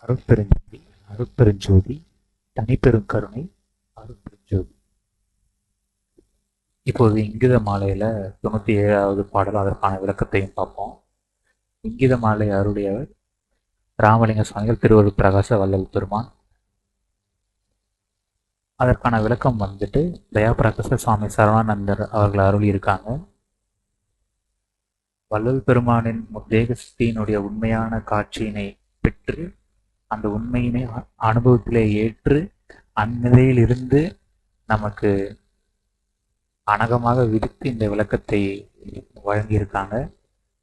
அருட்பெருஞ்சோதி அருட்பெருஞ்சோதி தனிப்பெருங்கருணை அருட்பெருஞ்சோதி. இப்போது இங்கித மாலையில 97வது பாடல், அதற்கான விளக்கத்தையும் பார்ப்போம். இங்கித மாலை அருடையவர் ராமலிங்க சுவாமிகள், திருவருட் பிரகாச வள்ளல் பெருமான். அதற்கான விளக்கம் வந்துட்டு தயாபிரகாச சுவாமி சரவானந்தர் அவர்கள் அருளி இருக்காங்க. வள்ளல் பெருமானின் தேகஸ்தியினுடைய உண்மையான காட்சியினை பெற்று அந்த உண்மையினை அனுபவத்திலே ஏற்று அந்நிலையில் இருந்து நமக்கு அனகமாக விதித்து இந்த விளக்கத்தை வழங்கியிருக்காங்க.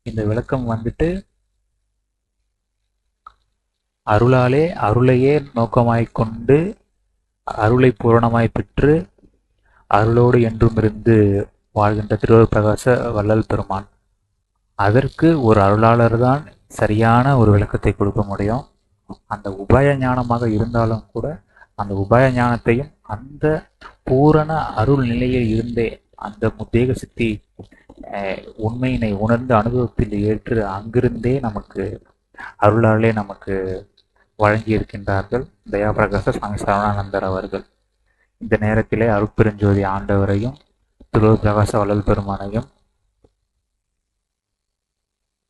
இந்த விளக்கம் வந்துட்டு அருளாலே அருளையே நோக்கமாய் கொண்டு அருளை பூரணமாய் பெற்று அருளோடு என்றும் இருந்து வாழ்கின்ற திருவருட் பிரகாச வள்ளல் பெருமான். அதற்கு ஒரு அருளாளர் தான் சரியான ஒரு விளக்கத்தை கொடுக்க முடியும். அந்த உபாய ஞானமாக இருந்தாலும் கூட அந்த உபாய ஞானத்தையும் அந்த பூரண அருள் நிலையில் இருந்தே அந்த முத்தேக சித்தி உண்மையினை உணர்ந்து அனுபவத்தில் ஏற்று அங்கிருந்தே நமக்கு அருளாலே நமக்கு வழங்கி இருக்கின்றார்கள் தயாபிரகாச சுவாமி சரவணானந்தர் அவர்கள். இந்த நேரத்திலே அருட்பெருஞ்சோதி ஆண்டவரையும் திருவருட் பிரகாச வள்ளல் பெருமானையும்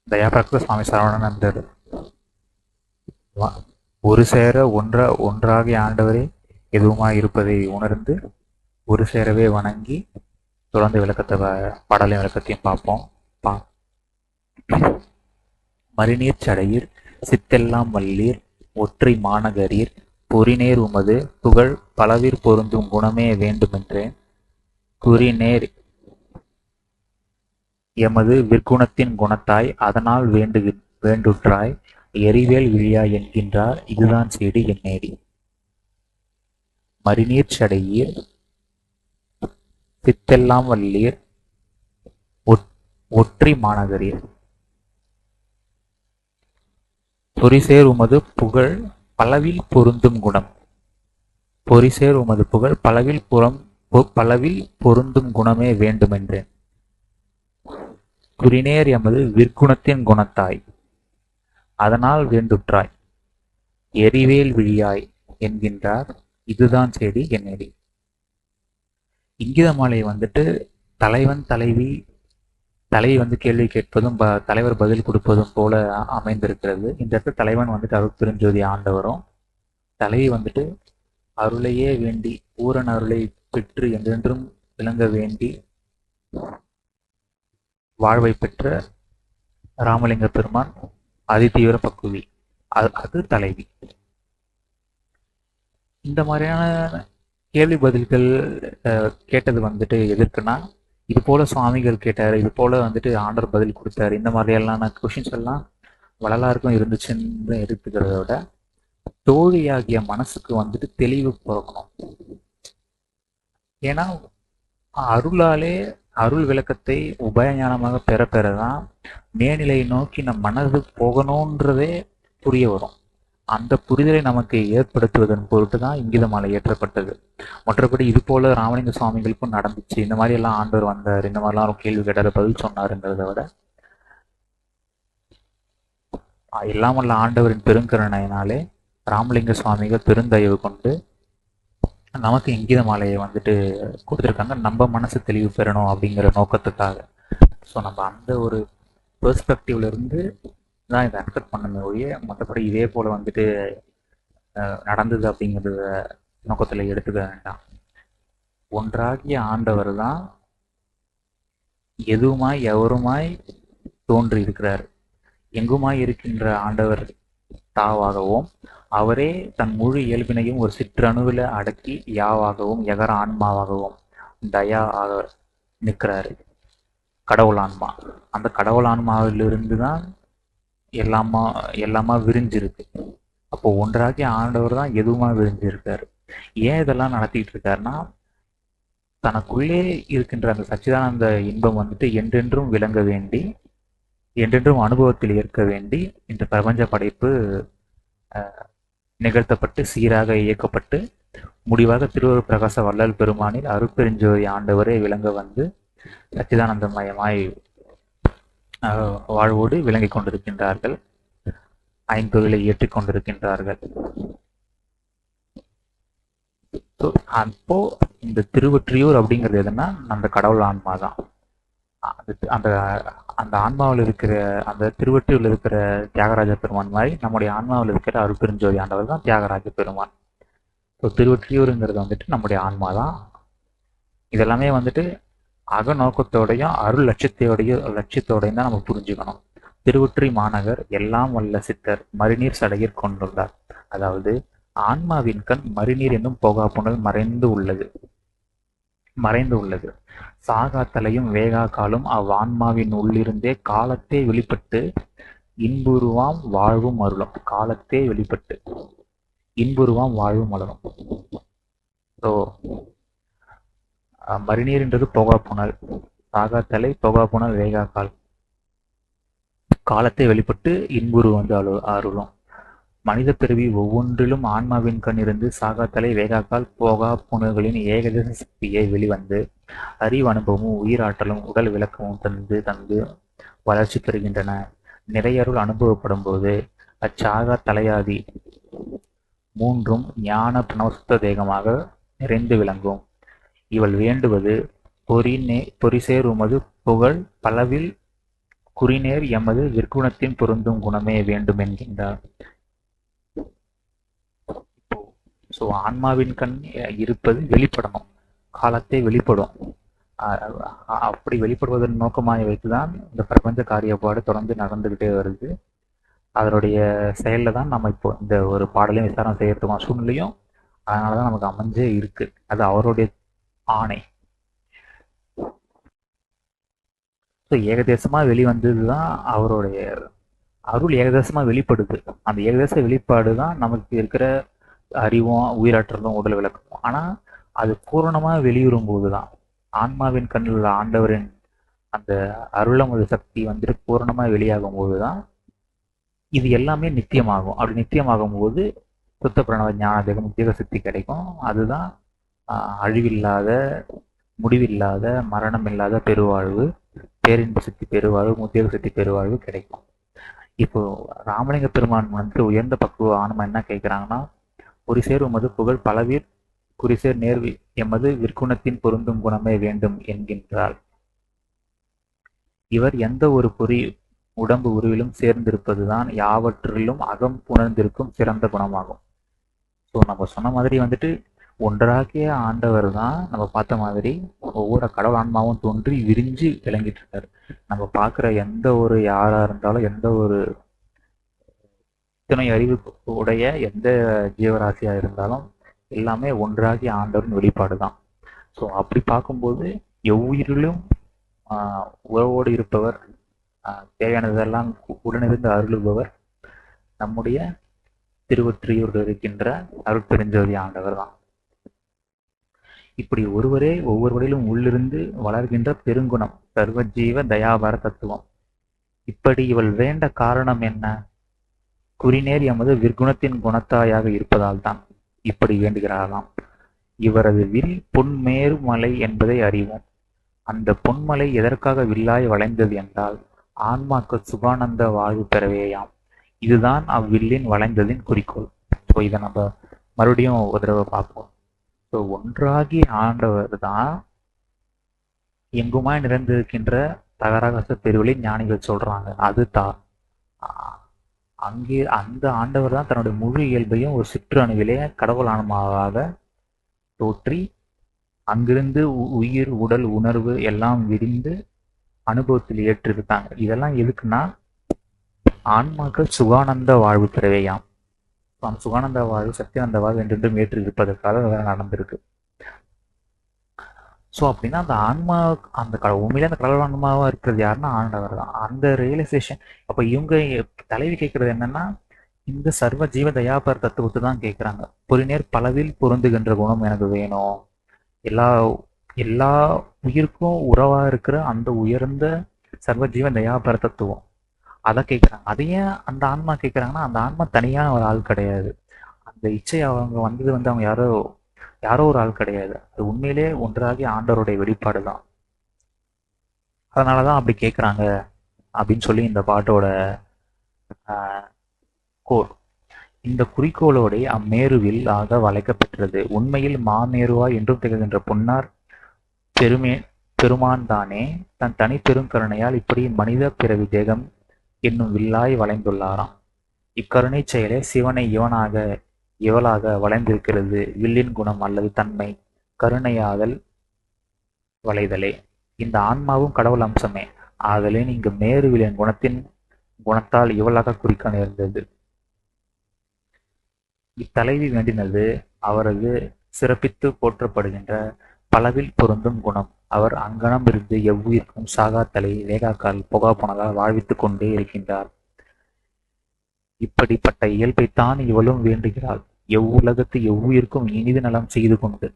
தயாபிரகாச சுவாமி சரவணானந்தர் ஒரு சேர ஒன்றாகிய ஆண்டவரே எதுவுமாய் இருப்பதை உணர்ந்து ஒரு சேரவே வணங்கி தொடர்ந்து விளக்கத்தை பாடலின் விளக்கத்தையும் பார்ப்போம். மறிநீர் சடையீர் சித்தெல்லாம் வல்லீர் ஒற்றை மாநகரீர் பொறிநேர் உமது புகழ் பலவிற் பொருந்தும் குணமே வேண்டுமென்றேன் குறிநேர் எமது விற்குணத்தின் குணத்தாய் அதனால் வேண்டுற்றாய் எரிவேல் விழியா என்கின்றார் இதுதான் சேடி என்னேடி. மறிநீர் சடையீர் சித்தெல்லாம் வல்லீர் ஒற்றி மாநகரீர் பொறிசேர் உமது புகழ் பலவில் பொருந்தும் குணம். பொறிசேர் உமது புகழ் பலவில் பொருந்தும் குணமே வேண்டுமென்றேன் குறிநேர் எமது விற்குணத்தின் குணத்தாய் அதனால் வேண்டுற்றாய் எரிவேல் விழியாய் என்கின்றார் இதுதான் சேடி என்னேடி. இங்கித மாலை வந்துட்டு தலைவன் தலைவி கேள்வி கேட்பதும் தலைவர் பதில் கொடுப்பதும் போல அமைந்திருக்கிறது. இந்த இடத்துல தலைவன் வந்துட்டு அருட்பெருஞ்சோதி ஆண்டவரும், தலைவி வந்துட்டு அருளையே வேண்டி பூரண அருளை பெற்று என்றென்றும் விளங்க வேண்டி வாழ்வை பெற்ற ராமலிங்க பெருமான் அதிதீவிர பக்குவி, அது தலைவி. இந்த மாதிரியான கேள்வி பதில்கள் கேட்டது வந்துட்டு எதற்குன்னா, இது போல சுவாமிகள் கேட்டாரு, இது போல வந்துட்டு ஆண்டவர் பதில் கொடுத்தாரு, இந்த மாதிரியான கொஷின்ஸ் எல்லாம் வள்ளலாருக்கும் இருந்துச்சுன்னு எடுத்துக்கிறத விட தோழியாகிய மனசுக்கு வந்துட்டு தெளிவு பிறக்கணும். ஏன்னா அருளாலே அருள் விளக்கத்தை உபயஞானமாக பெறதான் மேநிலையை நோக்கி நம் மனது போகணுன்றதே புரிய வரும். அந்த புரிதலை நமக்கு ஏற்படுத்துவதன் பொருட்டு தான் இங்கித மாலை ஏற்றப்பட்டது. மற்றபடி இது போல ராமலிங்க சுவாமிகளுக்கும் நடந்துச்சு, இந்த மாதிரி எல்லாம் ஆண்டவர் வந்தார், இந்த மாதிரிலாம் கேள்வி கேட்டாரு, பதில் சொன்னாருன்றதை விட எல்லாம் வல்ல ஆண்டவரின் பெருங்கருணையினாலே ராமலிங்க சுவாமிகள் பெருந்தயவு கொண்டு நமக்கு இங்கித மாலையை வந்துட்டு கொடுத்துருக்காங்க, நம்ம மனசு தெளிவு பெறணும் அப்படிங்கிற நோக்கத்துக்காக. ஸோ நம்ம அந்த ஒரு பெர்ஸ்பெக்டிவ்ல இருந்து தான் இதை அக்செப்ட் பண்ணணுமே ஒழிய மற்றபடி இதே போல வந்துட்டு நடந்தது அப்படிங்கிறத நோக்கத்தில் எடுத்துக்க வேண்டாம். ஒன்றாகிய ஆண்டவர் தான் எதுவுமாய் எவருமாய் தோன்றி இருக்கிறார். எங்குமாய் இருக்கின்ற ஆண்டவர் தாவாகவும் அவரே தன் முழு இயல்பினையும் ஒரு சிற்றணுவில் அடக்கி யாவாகவும் எகர ஆன்மாவாகவும் தயா ஆக நிற்கிறாரு. கடவுள் ஆன்மா, அந்த கடவுள் ஆன்மாவிலிருந்து தான் எல்லாமா விரிஞ்சிருக்கு. அப்போ ஒன்றாகிய ஆண்டவர் தான் எதுவுமா விரிஞ்சிருக்காரு. ஏன் இதெல்லாம் நடத்திட்டு இருக்காருன்னா, தனக்குள்ளே இருக்கின்ற அந்த சச்சிதானந்த இன்பம் வந்துட்டு என்றென்றும் விளங்க வேண்டி என்றென்றும் அனுபவத்தில் ஏற்க வேண்டி இந்த பிரபஞ்ச படைப்பு நிகழ்த்தப்பட்டு சீராக இயக்கப்பட்டு முடிவாக திருவருட் பிரகாச வள்ளல் பெருமானில் அருட்பெருஞ்சோதி ஆண்டவரே விளங்க வந்து சச்சிதானந்தமயமாய் வாழ்வோடு விளங்கி கொண்டிருக்கின்றார்கள். ஐந்தொழிலை ஏற்றிக் கொண்டிருக்கின்றார்கள். அப்போ இந்த திருவொற்றியூர் அப்படிங்கிறது எதுன்னா அந்த கடவுள் ஆன்மா தான். அந்த அந்த ஆன்மாவில் இருக்கிற அந்த திருவொற்றியூரில் இருக்கிற தியாகராஜ பெருமான் மாதிரி நம்முடைய ஆன்மாவில் இருக்கிற அருட்பெருஞ்சோதி ஆண்டவர் தான் தியாகராஜ பெருமான். ஸோ திருவொற்றியூருங்கிறது வந்துட்டு நம்முடைய ஆன்மா தான். இதெல்லாமே வந்துட்டு அகநோக்கத்தோடையும் அருள் லட்சியத்தோடையும் தான் நம்ம புரிஞ்சுக்கணும். திருவொற்றி மாநகர் எல்லாம் வல்ல சித்தர் மறுநீர் சடையிற் கொண்டுள்ளார். அதாவது ஆன்மாவின் கண் மறுநீர் என்னும் போகா புனல் மறைந்து உள்ளது. சாகா தலையும் வேகா காலும் அவ்வான்மாவின் உள்ளிருந்தே காலத்தே வெளிப்பட்டு இன்புருவாம் வாழ்வும் அருளும். காலத்தே வெளிப்பட்டு இன்புருவாம் வாழ்வும் அருளும். ஸோ மறுநீர்ன்றது போகா புனல், சாகா தலை, போகா புனல், வேகா கால். காலத்தை வெளிப்பட்டு இன்புரு வந்து அருளும். மனித பிறவி ஒவ்வொன்றிலும் ஆன்மாவின் கண் இருந்து சாகாத்தலை, வேகாக்கால், போகா புனல்களின் ஏகதேச சக்தியை வெளிவந்து அறிவு அனுபவமும் உயிராற்றலும் உடல் விளக்கமும் தந்து வளர்ச்சி பெறுகின்றன. நிறையருள் அனுபவப்படும் போது அச்சாகா தலையாதி மூன்றும் ஞான பிரணவசுத்த தேகமாக நிறைந்து விளங்கும். இவள் வேண்டுவது பொறிசேர் உமது புகழ் பலவில் குறிநேர் எமது விற்குணத்தின் பொருந்தும் குணமே வேண்டும் என்கின்றார். ஸோ ஆன்மாவின் கண் இருப்பது வெளிப்படணும், காலத்தை வெளிப்படும். அப்படி வெளிப்படுவதன் நோக்கமாக வைத்துதான் இந்த பிரபஞ்ச காரியப்பாடு தொடர்ந்து நடந்துகிட்டே வருது. அதனுடைய செயலில் தான் நம்ம இப்போ இந்த ஒரு பாடலையும் விசாரணை செய்யறதுக்கான சூழ்நிலையும் அதனால தான் நமக்கு அமைஞ்சே இருக்கு. அது அவருடைய ஆணை. ஸோ ஏகதேசமாக வெளிவந்தது தான் அவருடைய அருள். ஏகதேசமாக வெளிப்படுது. அந்த ஏகதேச வெளிப்பாடு தான் நமக்கு இருக்கிற அறிவும் உயிராற்றலும் உடல் விளக்கும். ஆனால் அது பூரணமாக வெளியுறும் போது தான் ஆன்மாவின் கண்ணில் உள்ள ஆண்டவரின் அந்த அருளமுது சக்தி வந்துட்டு பூரணமாக வெளியாகும் போது தான் இது எல்லாமே நித்தியமாகும். அப்படி நித்தியமாகும் போது சுத்த பிரணவ ஞான தேக சக்தி கிடைக்கும். அதுதான் அழிவில்லாத, முடிவில்லாத, மரணம் இல்லாத பெருவாழ்வு, பேரின்ப சக்தி பெருவாழ்வு, முத்தேக சக்தி பெருவாழ்வு கிடைக்கும். இப்போ ராமலிங்க பெருமான் வந்துட்டு உயர்ந்த பக்குவ ஆன்மா என்ன கேட்குறாங்கன்னா, குறிசேர் உமது புகழ் பலவீர் குறிசேர் நேர்வி எமது விற்குணத்தின் பொருந்தும் குணமே வேண்டும் என்கின்றார். இவர் எந்த ஒரு பொறி உடம்பு உருவிலும் சேர்ந்திருப்பதுதான் யாவற்றிலும் அகம் புணர்ந்திருக்கும் சிறந்த குணமாகும். ஸோ நம்ம சொன்ன மாதிரி வந்துட்டு ஒன்றாகிய ஆண்டவர் தான் நம்ம பார்த்த மாதிரி ஒவ்வொரு கடவுள் ஆன்மாவும் தோன்றி விரிஞ்சு விளங்கிட்டு இருக்காரு. நம்ம பார்க்குற எந்த ஒரு யாரா இருந்தாலும், எந்த ஒரு இத்தனை அறிவு உடைய எந்த ஜீவராசியா இருந்தாலும் எல்லாமே ஒன்றாகிய ஆண்டவரின் வெளிப்பாடு தான். ஸோ அப்படி பார்க்கும்போது எவ்வுயிரிலும் உறவோடு இருப்பவர், தேவையானதெல்லாம் உடனிருந்து அருளுபவர் நம்முடைய திருவொற்றியூரில் இருக்கின்ற அருட்பெருஞ்சோதி ஆண்டவர் தான். இப்படி ஒருவரே ஒவ்வொருவரிலும் உள்ளிருந்து வளர்கின்ற பெருங்குணம் சர்வஜீவ தயாபர தத்துவம். இப்படி இவள் வேண்ட காரணம் என்ன? குறிநேர் எமது விற்குணத்தின் குணத்தாயாக இருப்பதால் தான் இப்படி வேண்டுகிறாராம். இவரது வில் பொன்மேரு மலை என்பதை அறிவோம். அந்த பொன்மலை எதற்காக வில்லாய் வளைந்தது என்றால் ஆன்மாக்கள் சுகானந்த வாழ்வு பெறவேயாம். இதுதான் அவ்வில்லின் வளைந்ததின் குறிக்கோள். ஸோ இதை நம்ம மறுபடியும் ஒரு தடவை பார்ப்போம். ஸோ ஒன்றாகி ஆண்டவர் தான் எங்குமாய் நிறைந்திருக்கின்ற தகராகாச பெருவெளி ஞானிகள் சொல்றாங்க. அது தான் அங்கே அந்த ஆண்டவர் தான் தன்னுடைய முழு இயல்பையும் ஒரு சிற்று அணுவிலே கடவுள் ஆன்மாவாக தோற்றி அங்கிருந்து உயிர் உடல் உணர்வு எல்லாம் விரிந்து அனுபவத்தில் ஏற்றிருக்காங்க. இதெல்லாம் எதுக்குன்னா ஆன்மாக்கள் சுகானந்த வாழ்வு பெறவேயாம். சுகானந்த வாழ்வு சத்தியானந்த வாழ்வு என்றென்றும் ஏற்று இருப்பதற்காக நடந்திருக்கு. ஸோ அப்படின்னா அந்த ஆன்மா அந்த உண்மையிலே அந்த கடவுள் ஆன்மாவா இருக்கிறது யாருன்னா ஆண்டவர் தான். அந்த ரியலைசேஷன். அப்போ இவங்க தலைவி கேட்கறது என்னன்னா, இந்த சர்வ ஜீவ தயாபர தத்துவத்தை தான் கேட்குறாங்க. பொறிநேர் பலவில் பொருந்துகின்ற குணம் எனக்கு வேணும். எல்லா எல்லா உயிருக்கும் உறவா இருக்கிற அந்த உயர்ந்த சர்வ ஜீவ தயாபர தத்துவம் அதை கேட்குறாங்க. அதையே அந்த ஆன்மா கேட்குறாங்கன்னா அந்த ஆன்மா தனியான ஒரு ஆள் கிடையாது. அந்த இச்சை அவங்க வந்தது அவங்க யாரோ ஒரு ஆள் கிடையாது. அது உண்மையிலே ஒன்றாகி ஆண்டவருடைய வெளிப்பாடு தான். அதனாலதான் அப்படி கேட்குறாங்க அப்படின்னு சொல்லி இந்த பாட்டோட கோர். இந்த குறிக்கோளோடே அம்மேருவில் ஆக வளைக்கப்பெற்றது. உண்மையில் மாமேருவாய் என்றும் திகழ்கின்ற பொன்னார் பெருமான் தானே தன் தனிப்பெருங்கருணையால் இப்படி மனித பிறவி தேகம் என்னும் வில்லாய் வளைந்துள்ளாராம். இக்கருணைச் செயலே சிவனை இவளாக வளைந்திருக்கிறது. வில்லின் குணம் அல்லது தன்மை கருணையாதல் வளைதலே. இந்த ஆன்மாவும் கடவுள் அம்சமே. ஆதலின் இங்கு மேருவிலின் குணத்தால் இவளாக குறிக்க நேர்ந்தது. இத்தலைவி வேண்டினது அவரது சிறப்பித்து போற்றப்படுகின்ற பலவில் பொருந்தும் குணம். அவர் அங்கனம் இருந்து எவ்வுயிர்க்கும் சாகாத்தலை வேகாக்கால் புகா போனதால் வாழ்வித்துக் கொண்டே இருக்கின்றார். இப்படிப்பட்ட இயல்பைத்தான் இவளும் வேண்டுகிறாள். எவ்வுலகத்து எவ்வுயிர்க்கும் இனிது நலம் செய்து கொண்டு.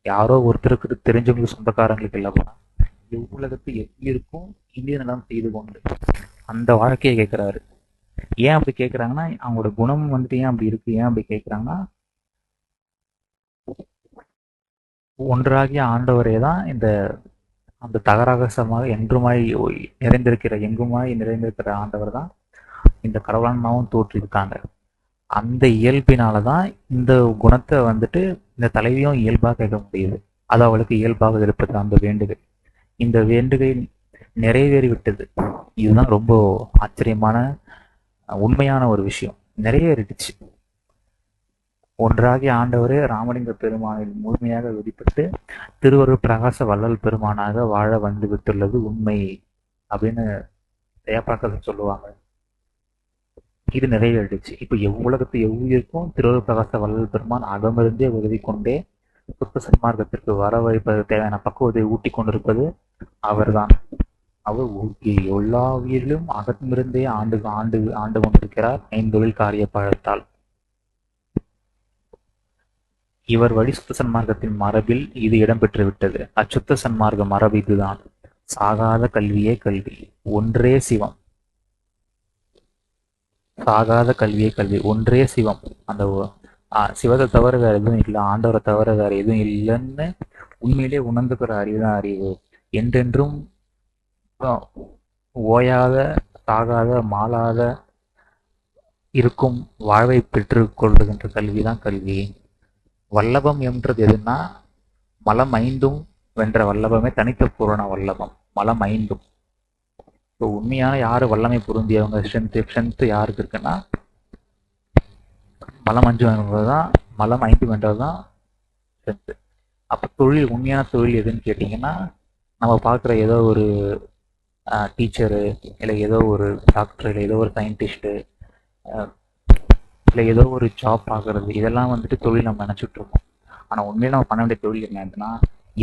யாரோ ஒருத்தருக்கு தெரிஞ்சவங்களுக்கு சொந்தக்காரங்களுக்கு இல்லவா, எவ்வுலகத்து எவ்வுயிருக்கும் இனிது நலம் செய்து கொண்டு அந்த வாழ்க்கையை கேட்கிறாரு. ஏன் அப்படி கேட்குறாங்கன்னா, அவங்களோட குணம் வந்துட்டு ஏன் அப்படி இருக்கு, ஏன் அப்படி கேட்குறாங்கன்னா, ஒன்றாகிய ஆண்டவரே தான் அந்த தகராகசமாக என்றுமாய் எங்குமாய் நிறைந்திருக்கிற ஆண்டவர் தான் இந்த கடவுளான்மாவும் தோற்றிருக்காங்க. அந்த இயல்பினால தான் இந்த குணத்தை வந்துட்டு இந்த தலைவியும் இயல்பாக கேட்க முடியுது. அது அவளுக்கு இயல்பாக இருப்பது அந்த வேண்டுகை. இந்த வேண்டுகை நிறைவேறிவிட்டது. இதுதான் ரொம்ப ஆச்சரியமான உண்மையான ஒரு விஷயம். நிறைவேறிடுச்சு. ஒன்றாகிய ஆண்டவரே ராமலிங்க பெருமானில் முழுமையாக வெளிப்பட்டு திருவருள் பிரகாச வள்ளல் பெருமானாக வாழ வந்து விட்டுள்ளது உண்மை அப்படின்னு தயாபாக்கத்தில் சொல்லுவாங்க. இது நிறைவேறிடுச்சு. இப்ப எவ்வுலகத்து எவ்வுயிருக்கும் திருவருள் பிரகாச வள்ளல் பெருமான் அகமிருந்தே உதவி கொண்டே சுத்த சன்மார்க்கத்திற்கு வரவழைப்பது தேவையான பக்குவத்தை ஊட்டி கொண்டிருப்பது அவர்தான். அவர் எல்லா உயிரிலும் அகமிருந்தே ஆண்டு கொண்டிருக்கிறார் ஐந்தொழில் காரிய பழத்தால். இவர் வழி சுத்த சன்மார்க்கத்தின் மரபில் இது இடம்பெற்று விட்டது. அச்சுத்த சன்மார்க்க மரபு இதுதான். சாகாத கல்வியே கல்வி, ஒன்றே சிவம். சாகாத கல்வியே கல்வி, ஒன்றே சிவம். அந்த சிவத்தை தவிர வேற எதுவும் இல்லை, ஆண்டவரை தவிர வேற எதுவும் இல்லைன்னு உண்மையிலே உணர்ந்துக்கிற அறிவுதான் அறிவு. என்றென்றும் ஓயாத சாகாத மாளாத இருக்கும் வாழ்வை பெற்று கொள்ளுகின்ற கல்விதான் கல்வி. வல்லபம் என்றது எதுன்னா, மலம் ஐந்தும் வென்ற வல்லபமே தனித்த பூரண வல்லபம். மலம் ஐந்தும். இப்போ உண்மையான யாரு வல்லமை பொருந்தியவங்க, ஸ்ட்ரென்த் யாருக்கு இருக்குன்னா, மலம் அஞ்சு வென்றதுதான், மலம் ஐந்து வென்றதுதான் ஸ்ட்ரென்த். அப்போ தொழில், உண்மையான தொழில் எதுன்னு கேட்டிங்கன்னா, நம்ம பார்க்குற ஏதோ ஒரு டீச்சரு, இல்லை ஏதோ ஒரு டாக்டர், இல்லை ஏதோ ஒரு சயின்டிஸ்ட்டு, இல்லை ஏதோ ஒரு ஜாப் பார்க்குறது, இதெல்லாம் வந்துட்டு தொழில் நம்ம நினச்சிட்டு இருக்கோம். ஆனால் உண்மையில நம்ம பண்ண வேண்டிய தொழில் என்னதுன்னா,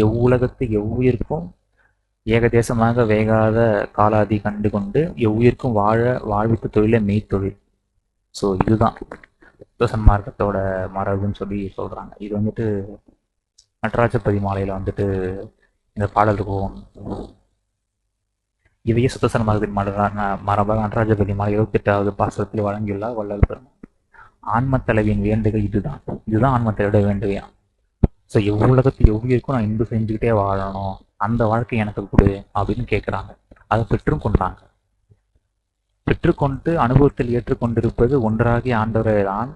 எவ்வுலகத்து எவ்வுயிருக்கும் ஏகதேசமாக வேகாத காலாதி கண்டு கொண்டு எவ்வுயிருக்கும் வாழ்வித்த தொழிலை மெய்த்தொழில். ஸோ இதுதான் சுத்த சன்மார்க்கத்தோட மரபுன்னு சொல்லி சொல்கிறாங்க. இது வந்துட்டு நடராஜபதி மாலையில் வந்துட்டு இந்த பாடல் போகும். இதையே சுத்த சன்மார்க்கத்தின் மரபாக நடராஜபதி மாலை 28வது பாசனத்தில் வழங்கியுள்ளார் வள்ளல் பெருமான். ஆன்ம தலைவியின் வேண்டுகை இதுதான். ஆன்ம தலைவியோட வேண்டுகையா. ஸோ எவ்வுலகத்து எவ்வுயிருக்கும் நான் இன்பு செஞ்சுக்கிட்டே வாழணும், அந்த வாழ்க்கை எனக்கு கொடு அப்படின்னு கேட்குறாங்க. அதை பெற்றும் கொண்டாங்க. பெற்றுக்கொண்டு அனுபவத்தில் ஏற்றுக்கொண்டிருப்பது ஒன்றாகிய ஆண்டவரே தான்.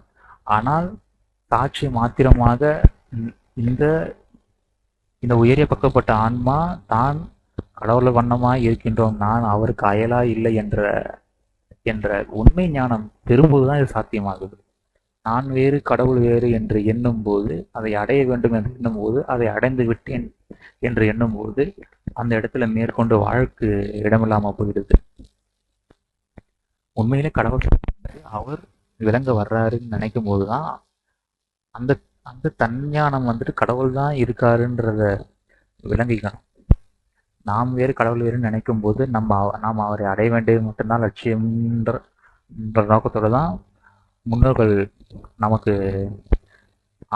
ஆனால் சாட்சி மாத்திரமாக இந்த இந்த உயரிய பக்கப்பட்ட ஆன்மா தான் கடவுள வண்ணமாய் இருக்கின்றோம், நான் அவருக்கு அயலாய் இல்லை என்ற உண்மை ஞானம் பெறும்போதுதான் இது சாத்தியமாகுது. நான் வேறு கடவுள் வேறு என்று எண்ணும் போது, அதை அடைய வேண்டும் என்று எண்ணும் போது, அதை அடைந்து விட்டேன் என்று எண்ணும் போது, அந்த இடத்துல மேற்கொண்டு வாழ்க்கை இடமில்லாமல் போயிடுது. உண்மையிலே கடவுள் அவர் விளங்க வர்றாருன்னு நினைக்கும் போதுதான் அந்த அந்த தன்ஞானம் வந்துட்டு கடவுள் தான் இருக்காருன்றத விளங்கிக்கணும். நாம் வேறு கடவுள் வேறுன்னு நினைக்கும் போது நாம் அவரை அடைய வேண்டியது மட்டும்தான் லட்சியம்ன்ற நோக்கத்தோடு தான் முன்னோர்கள் நமக்கு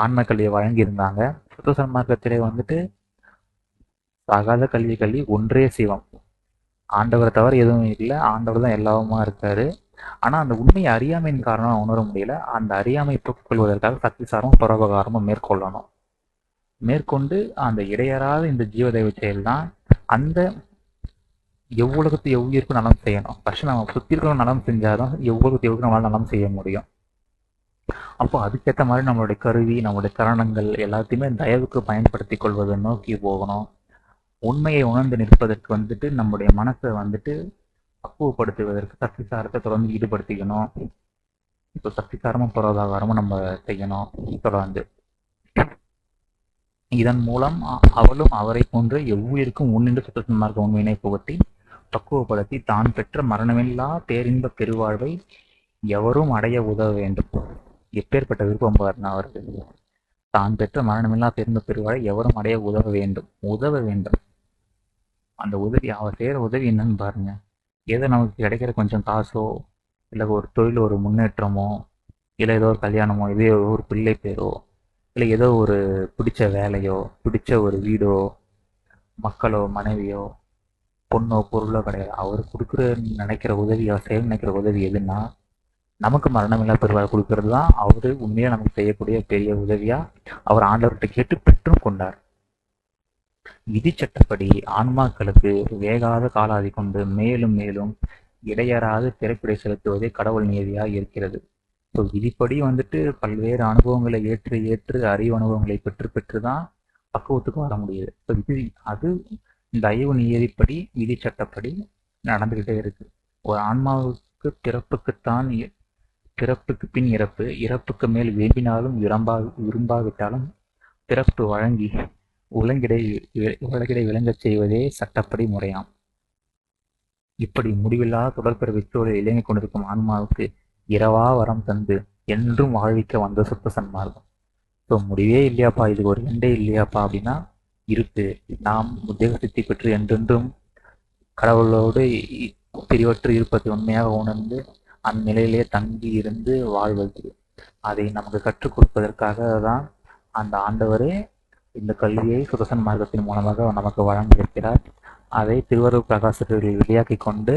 ஆன்ம கல்வியை வழங்கியிருந்தாங்க. சுத்த சன்மார்க்கத்திலே வந்துட்டு சாகாத கல்வி ஒன்றே சிவம். ஆண்டவரை தவிர எதுவும் இல்லை, ஆண்டவர் தான் எல்லாவுமா இருக்காரு. ஆனால் அந்த உண்மையை அறியாமையின் காரணம் உணர முடியல. அந்த அறியாமை போக்கிக் கொள்வதற்காக சக்திசாரமும் பரோபகாரமும் மேற்கொள்ளணும். மேற்கொண்டு அந்த இடையறாத இந்த ஜீவதெய்வ செயல் தான் அந்த எவ்வுலகத்து எவ்வுயிருக்கும் நலம் செய்யணும். ஃபர்ஸ்ட் நம்ம சுற்றி இருக்கிறவங்க நலம் செஞ்சாதான் எவ்வுலகத்து எவ்வுக்கு நம்மளால நலம் செய்ய முடியும். அப்போ அதுக்கேற்ற மாதிரி நம்மளுடைய கருவி, நம்மளுடைய கரணங்கள் எல்லாத்தையுமே தயவுக்கு பயன்படுத்தி கொள்வதை நோக்கி போகணும். உண்மையை உணர்ந்து நிற்பதற்கு வந்துட்டு நம்முடைய மனசை வந்துட்டு பக்குவப்படுத்துவதற்கு சக்திசாரத்தை தொடர்ந்து ஈடுபடுத்திக்கணும். இப்போ சக்திசாரமும் பொருளாதாரமும் நம்ம செய்யணும் தொடர்ந்து. இதன் மூலம் அவளும் அவரை போன்று எவ்வுயிருக்கும் உன்னின்று சுத்தமார்க்க உண்மையினை புகட்டி பக்குவப்படுத்தி தான் பெற்ற மரணமில்லா பேரின்ப பெருவாழ்வை எவரும் அடைய உதவ வேண்டும். எப்பேற்பட்ட விருப்பம் பாருங்க அவருக்கு. தான் பெற்ற மரணமில்லா பேரின்ப பெருவாழ்வை எவரும் அடைய உதவ வேண்டும். உதவ வேண்டும். அந்த உதவி, அவர் செய்கிற உதவி என்னன்னு பாருங்க. ஏதோ நமக்கு கிடைக்கிற கொஞ்சம் காசோ, இல்லை ஒரு தொழில், ஒரு முன்னேற்றமோ, இல்லை ஏதோ ஒரு கல்யாணமோ, இதே ஒரு பிள்ளை பேரோ, இல்லை ஏதோ ஒரு பிடிச்ச வேலையோ, பிடிச்ச ஒரு வீடோ, மக்களோ, மனைவியோ, பொண்ணோ, பொருளோ கிடையாது. அவர் கொடுக்குற நினைக்கிற உதவி, அவர் செய்ய நினைக்கிற உதவி எதுன்னா, நமக்கு மரணமில்லா பெருவாழ் கொடுக்கறது தான் அவரு உண்மையாக நமக்கு செய்யக்கூடிய பெரிய உதவியா அவர் ஆண்டவர்கிட்ட கேட்டு பெற்றும் கொண்டார். விதி சட்டப்படி ஆன்மாக்களுக்கு வேகாத காலாதி கொண்டு மேலும் மேலும் இடையறாது பிறப்பிடை செலுத்துவதே கடவுள் நியதியாக இருக்கிறது. ஸோ விதிப்படி வந்துட்டு பல்வேறு அனுபவங்களை ஏற்று ஏற்று அறிவு அனுபவங்களை பெற்று பெற்று தான் பக்குவத்துக்கு வர முடியுது. ஸோ இது அது தயவு நியதிப்படி விதி சட்டப்படி நடந்துகிட்டே இருக்கு. ஒரு ஆன்மாவுக்கு பிறப்புக்கு பின் இறப்பு, இறப்புக்கு மேல் விரும்பினாலும் விரும்பாவிட்டாலும் பிறப்பு வழங்கி உலகிடை விளங்கச் செய்வதே சட்டப்படி முறையாம். இப்படி முடிவில்லாத தொடர்பிற சூழலில் இயங்கிக் கொண்டிருக்கும் ஆன்மாவுக்கு இரவா வரம் தந்து என்றும் வாழ்விக்க வந்த சுத்த சன்மார்க்கம். ஸோ முடிவே இல்லையாப்பா, இதுக்கு ஒரு எண்டே இல்லையாப்பா அப்படின்னா இருக்கு. நாம் உத்வேக சித்தி பெற்று என்றென்றும் கடவுளோடு பிரிவற்று இருப்பதை உண்மையாக உணர்ந்து அந்நிலையிலே தங்கி இருந்து வாழ்வது, அதை நமக்கு கற்றுக் கொடுப்பதற்காக தான் அந்த ஆண்டவரே இந்த கல்வியை சுதர்சன மார்க்கத்தின் மூலமாக நமக்கு வழங்கியிருக்கிறார். அதை திருவருள் பிரகாசத்தில் வெளியாக்கி கொண்டு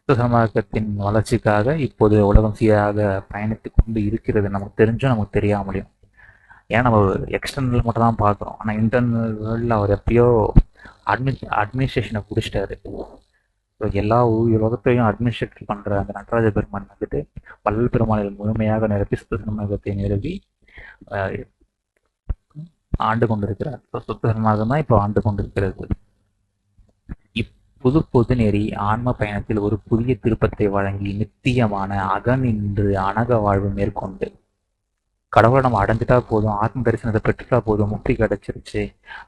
சுதர்சன மார்க்கத்தின் வளர்ச்சிக்காக இப்போது உலகம் சீராக பயணித்து கொண்டு இருக்கிறது. நமக்கு தெரிஞ்சும் நமக்கு தெரியாமலையும். ஏன்னா நம்ம எக்ஸ்டர்னல் மட்டும் தான் பார்க்குறோம். ஆனால் இன்டர்னல் வேர்ல்டில் அவர் எப்பயோ அட்மினிஸ்ட்ரேஷனை பிடிச்சிட்டாரு. எல்லா உலகத்தையும் அட்மினிஸ்ட்ரேட் பண்ணுற அந்த நடராஜ பெருமான் வந்துட்டு வள்ளல் பெருமானில் முழுமையாக நிரப்பி சுத்த சன்மார்க்கத்தை நிரப்பி ஆண்டு கொண்டிருக்கிறார். சுத்த சன்மார்க்கம் தான் இப்போ ஆண்டு கொண்டிருக்கிறது. பொது நெறி ஆன்ம பயணத்தில் ஒரு புதிய திருப்பத்தை வழங்கி நித்தியமான அகநின்று அனக வாழ்வு மேற்கொண்டு கடவுளை நம்ம அடைஞ்சிட்டா போதும், ஆத்ம தரிசனத்தை பெற்றுட்டா போதும், முக்தி கிடைச்சிருச்சு,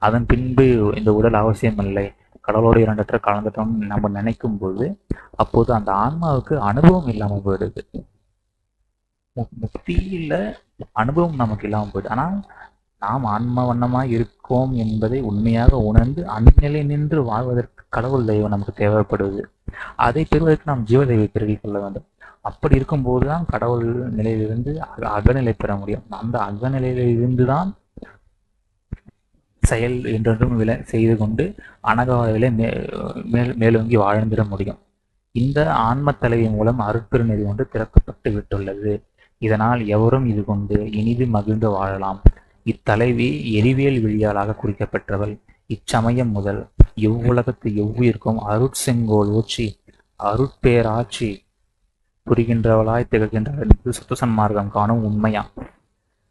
அதன் பின்பு இந்த உடல் அவசியம் இல்லை, கடவுளோட இரண்டற்ற கலந்துட்டோம்னு நம்ம நினைக்கும் போது அப்போது அந்த ஆன்மாவுக்கு அனுபவம் இல்லாமல் போயிடுது. முக்தியில அனுபவம் நமக்கு இல்லாமல் போயிடுது. ஆனால் நாம் ஆன்ம வண்ணமாய் இருக்கோம் என்பதை உண்மையாக உணர்ந்து அந்நிலை நின்று வாழ்வதற்கு கடவுள் தெய்வம் நமக்கு தேவைப்படுவது. அதை பெறுவதற்கு நாம் ஜீவ தெய்வ பெருகிக் கொள்ள வேண்டும். அப்படி இருக்கும்போது தான் கடவுள் நிலையிலிருந்து அகநிலை பெற முடியும். அந்த அகநிலையிலிருந்து தான் செயல் என்றென்றும் செய்து கொண்டு அனகாவிலே மேலோங்கி வாழ்ந்திட முடியும். இந்த ஆன்ம தலைவி மூலம் அருட்பெருநெறி ஒன்று திறக்கப்பட்டு விட்டுள்ளது. இதனால் எவரும் இது கொண்டு இனிது மகிழ்ந்து வாழலாம். இத்தலைவி எரிவியல் விழியாளாக குறிக்கப்பெற்றவள். இச்சமயம் முதல் எவ்வுலகத்து எவ்வுயிருக்கும் அருட்செங்கோல் ஊற்றி அருட்பேராட்சி புரிகின்றவளாய் திகழ்கின்றவள் என்பது சுத்த சன்மார்க்கம் காணும் உண்மையா.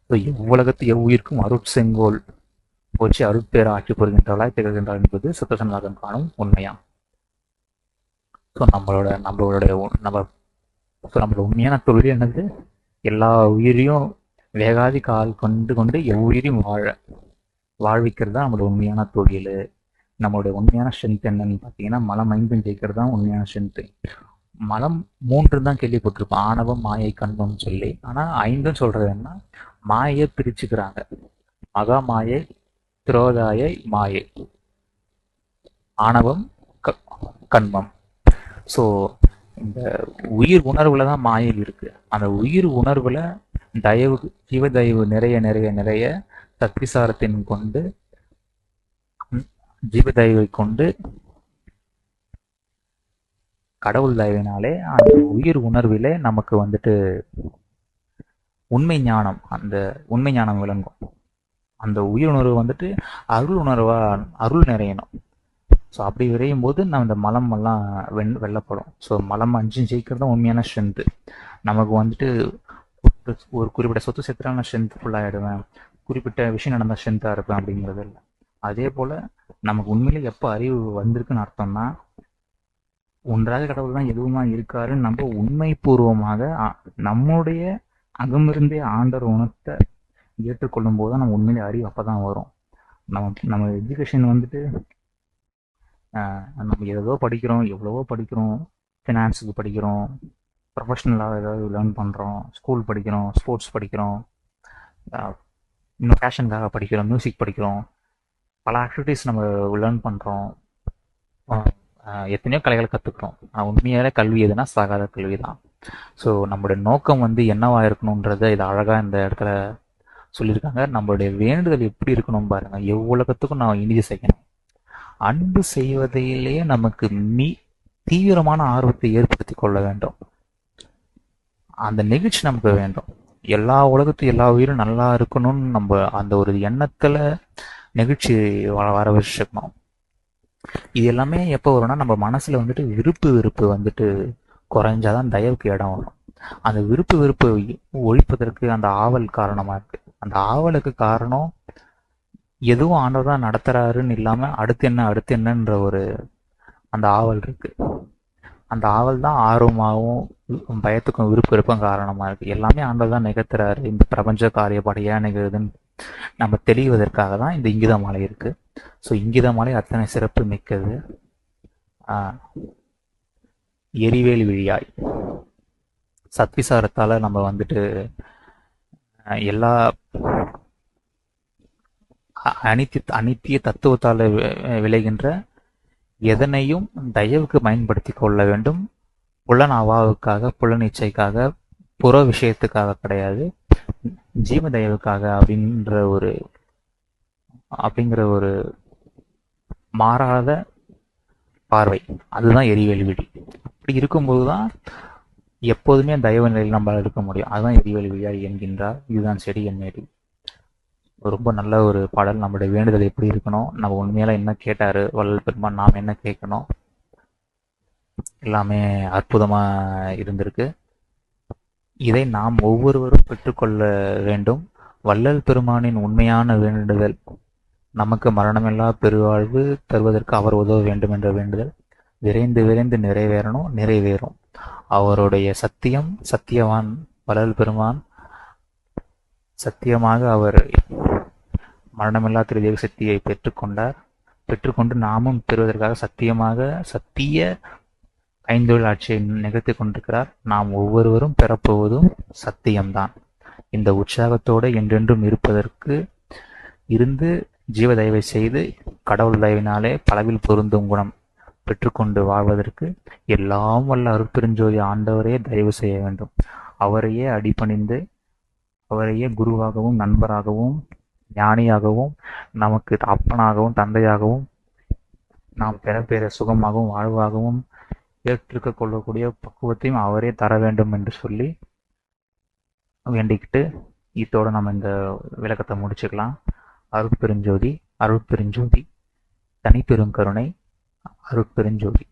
எவ்வுலகத்து எவ்வுயிருக்கும் அருட்செங்கோல் போச்சு அருட்பேராட்சி புரிகின்றவளாய் திகழ்கின்றாள் என்பது சுத்த சன்மார்க்கம் காணும் உண்மையா. ஸோ நம்மளோட உண்மையான தொழில் என்னது? எல்லா உயிரையும் வேகாதி கால் கொண்டு எவ்வுயிரையும் வாழ்விக்கிறது தான் நம்மளோட உண்மையான தொழில். நம்மளுடைய உண்மையான ஸ்ட்ரென்த் என்னன்னு பார்த்தீங்கன்னா மலம் 5 ஜெயிக்கிறது தான் உண்மையான ஸ்ட்ரென்த்து. மலம் 3 தான் கேள்விப்பட்டிருப்போம், ஆணவம், மாயை, கண்மம் சொல்லி. ஆனால் 5 சொல்றது என்ன? மாயை பிரிச்சுக்கிறாங்க. மகா மாயை, திரோதாயை, மாயை, ஆணவம், கண்மம். ஸோ இந்த உயிர் உணர்வுல தான் மாயை இருக்கு. அந்த உயிர் உணர்வுல ஜீவ தயவு நிறைய நிறைய நிறைய சக்திசாரத்தின் கொண்டு ஜீவதயவை கொண்டு கடவுள் தயவினாலே அந்த உயிர் உணர்விலே நமக்கு வந்துட்டு உண்மை ஞானம் விளங்கும். அந்த உயிர் உணர்வு வந்துட்டு அருள் உணர்வா அருள் நிறையணும். ஸோ அப்படி விரையும் போது நம்ம இந்த மலம் எல்லாம் வெல்லப்படும். ஸோ மலம் 5 ஜெயிக்கிறது தான் உண்மையான ஸ்ட்ரென்த்து. நமக்கு வந்துட்டு ஒரு குறிப்பிட்ட சொத்து சேர்த்துட்டா நான் ஸ்ட்ரென்த் ஃபுல்லாகிடுவேன், குறிப்பிட்ட விஷயம் நடந்தால் ஸ்ட்ரென்த்தாக இருப்பேன் அப்படிங்கிறது இல்லை. அதே போல் நமக்கு உண்மையிலே எப்போ அறிவு வந்திருக்குன்னு அர்த்தம்னா, ஒன்றாக கடவுள் தான் எதுவுமா இருக்காருன்னு நம்ம உண்மைபூர்வமாக நம்முடைய அகமிருந்தே ஆண்டர் உணர்த்த ஏற்றுக்கொள்ளும் போது தான் நம்ம உண்மையிலே அறிவு அப்போ தான் வரும். நம்ம எஜுகேஷன் வந்துட்டு நம்ம எவ்வளவோ படிக்கிறோம், ஃபினான்ஸுக்கு படிக்கிறோம், ப்ரொஃபஷ்னலாக ஏதாவது லேர்ன் பண்ணுறோம், ஸ்கூல் படிக்கிறோம், ஸ்போர்ட்ஸ் படிக்கிறோம், இன்னும் ஃபேஷனுக்காக படிக்கிறோம், மியூசிக் படிக்கிறோம், பல ஆக்டிவிட்டீஸ் நம்ம லேர்ன் பண்ணுறோம், எத்தனையோ கலைகளை கற்றுக்குறோம். ஆனால் உண்மையான கல்வி எதுனா சாகாத கல்வி தான். ஸோ நம்மளுடைய நோக்கம் வந்து என்னவாக இருக்கணுன்றதை இதை அழகாக இந்த இடத்துல சொல்லியிருக்காங்க. நம்மளுடைய வேண்டுதல் எப்படி இருக்கணும் பாருங்க. எவ்வளவுத்துக்கும் நான் இனிது செய்யணும், அன்பு செய்வதிலேயே நமக்கு தீவிரமான ஆர்வத்தை ஏற்படுத்தி கொள்ள வேண்டும். அந்த நெகிழ்ச்சி நமக்கு வேண்டும். எல்லா உலகத்தையும் எல்லா உயிரும் நல்லா இருக்கணும்னு நம்ம அந்த ஒரு எண்ணத்துல நெகிழ்ச்சி வர வச்சுக்கணும். இது எல்லாமே எப்போ வரும்னா, நம்ம மனசுல வந்துட்டு விருப்பு வந்துட்டு குறைஞ்சாதான் தயவுக்கு இடம் வரும். அந்த விருப்பு ஒழிப்பதற்கு அந்த ஆவல் காரணமா இருக்கு. அந்த ஆவலுக்கு காரணம் எதுவும் ஆண்டவர் தான் நடத்துறாருன்னு இல்லாம அடுத்து என்னன்ற ஒரு அந்த ஆவல் இருக்கு. அந்த ஆவல் தான் ஆர்வமாகவும் பயத்துக்கும் விருப்பம் காரணமா இருக்கு. எல்லாமே ஆண்டவர் தான் நிகழ்த்துறாரு. இந்த பிரபஞ்ச காரியப்பாடு ஏன் நிகழுதுன்னு நம்ம தெளிவதற்காக தான் இந்த இங்கித மாலை இருக்கு. ஸோ இங்கித மாலை அத்தனை சிறப்பு மிக்கது. எரிவேல் விழியாய் சத்விசாரத்தால நம்ம வந்துட்டு எல்லா அனித்திய தத்துவத்தால விளைகின்ற எதனையும் தயவுக்கு பயன்படுத்தி கொள்ள வேண்டும். புலன் அவாவுக்காக, புலன் இச்சைக்காக, புற விஷயத்துக்காக கிடையாது, ஜீவ தயவுக்காக அப்படிங்கிற ஒரு மாறாத பார்வை. அதுதான் எரிவேல் விழி. அப்படி இருக்கும்போதுதான் எப்போதுமே தயவு நிலையில் நம்மளால் இருக்க முடியும். அதுதான் எரிவேல் விழியாய் என்கின்றார். இதுதான் செடி என்னேடி. ரொம்ப நல்ல ஒரு பாடல். நம்மளுடைய வேண்டுதல் எப்படி இருக்கணும், நம்ம உண்மையில என்ன கேட்டாரு வள்ளல் பெருமான், நாம் என்ன கேட்கணும், எல்லாமே அற்புதமா இருந்திருக்கு. இதை நாம் ஒவ்வொருவரும் பெற்றுக்கொள்ள வேண்டும். வள்ளல் பெருமானின் உண்மையான வேண்டுதல் நமக்கு மரணமில்லா பெருவாழ்வு தருவதற்கு அவர் உதவ வேண்டும் என்ற வேண்டுதல் விரைந்து நிறைவேறும். அவருடைய சத்தியவான் வள்ளல் பெருமான் சத்தியமாக அவர் மரணமில்லா திருதேவ சக்தியை பெற்றுக்கொண்டு நாமும் பெறுவதற்காக சத்திய ஐந்தொழில் ஆட்சியை நிகழ்த்தி கொண்டிருக்கிறார். நாம் ஒவ்வொருவரும் பெறப்போவதும் சத்தியம்தான். இந்த உற்சாகத்தோடு என்றென்றும் இருந்து ஜீவ தயவை செய்து கடவுள் தயவினாலே பலவில் பொருந்தும் குணம் பெற்றுக்கொண்டு வாழ்வதற்கு எல்லாம் வல்ல அருட்பெருஞ்சோதி ஆண்டவரே தயவு செய்ய வேண்டும். அவரையே அடிபணிந்து அவரையே குருவாகவும் நண்பராகவும் ஞானியாகவும் நமக்கு அப்பனாகவும் தந்தையாகவும் நாம் பெற சுகமாகவும் வாழ்வாகவும் ஏற்றுக்க கொள்ளக்கூடிய பக்குவத்தையும் அவரே தர வேண்டும் என்று சொல்லி வேண்டிக்கிட்டு இதோட நம்ம இந்த விளக்கத்தை முடிச்சுக்கலாம். அருட்பெருஞ்சோதி தனிப்பெரும் கருணை அருட்பெருஞ்சோதி.